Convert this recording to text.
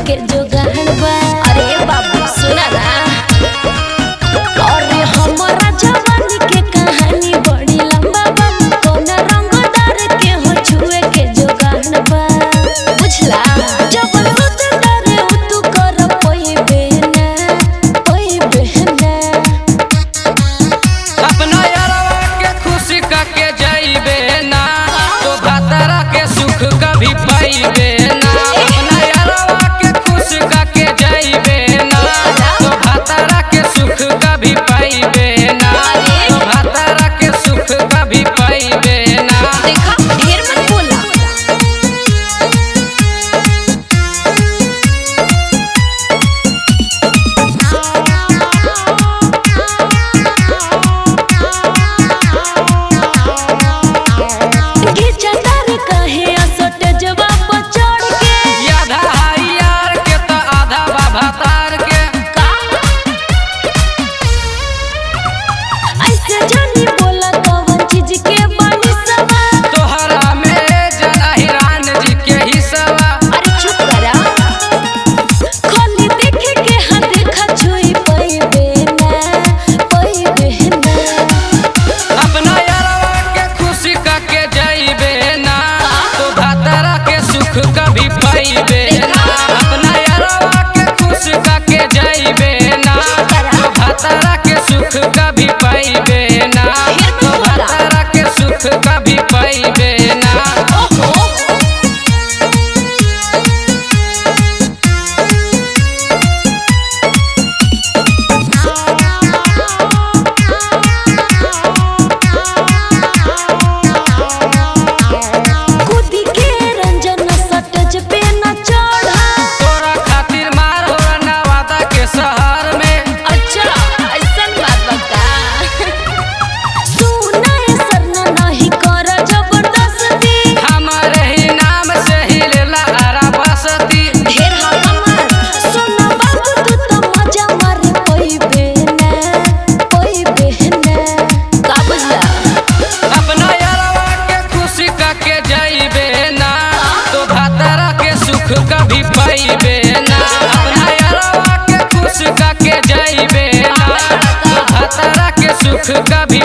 के जुगाड़ बा। अरे बाबू सुना ना, अरे हमारा जवानी के कहानी बड़ी लंबा बा। कौन रंगदार के हो छुए के जुगाड़ बा, बुझला। जब उतरे तू कर कोई बहना, कोई बहना। अपना यारवा के खुशी का के जाइबे ना, तो भातारा के सुख कभी पाइबे ना। अपना यारवा के खुश का के जाइबे ना, तो भातारा के सुख कभी पाइबे ना। तो भातारा के सुख कभी पाइबे ना। देखा ढेर मत बोला। गिरजादार कहे असट जवाब पर चढ़ के। आधा हाई यार के तो आधा बाबा तार के। का ऐसे जानी बोला कवन चीज के बानी सवा। तोहरा में जना हिरान जी के हिस्सा। अरे चुप करा, खाली देखे के हाँ देखा छुई पाइबे ना, पाइबे ना। अपना यारवा के खुशी का के जाइबे ना, तो भातारा के सुख कभी पाइबे ना। अपना यारवा के खुश का के जाइबे ना, तो भातारा के सुख कभी पाइबे ना। तो भातारा के सुख कभी पाइबे ना। ओहो खुदी के रंजन सटज पे न चढ़ा। तोरा खातिर मार हो नवादा के शहर में। अच्छा ऐसन बात बता। सुना है सरना नहीं कर जबरदस्ती। हमारे ही नाम से ही लेला आरा बसती। ढेर हवा मार सुना बाबू तू तो मजा मारे पाइबे ना, पाइबे ना। का बुझला। अपना यारवा के खुशी का के जाइबे ना, तो भातारा के सुख कभी पाइबे ना। अपना यारवा के खुश का के जाइबे ना, तो भातारा के सुख कभी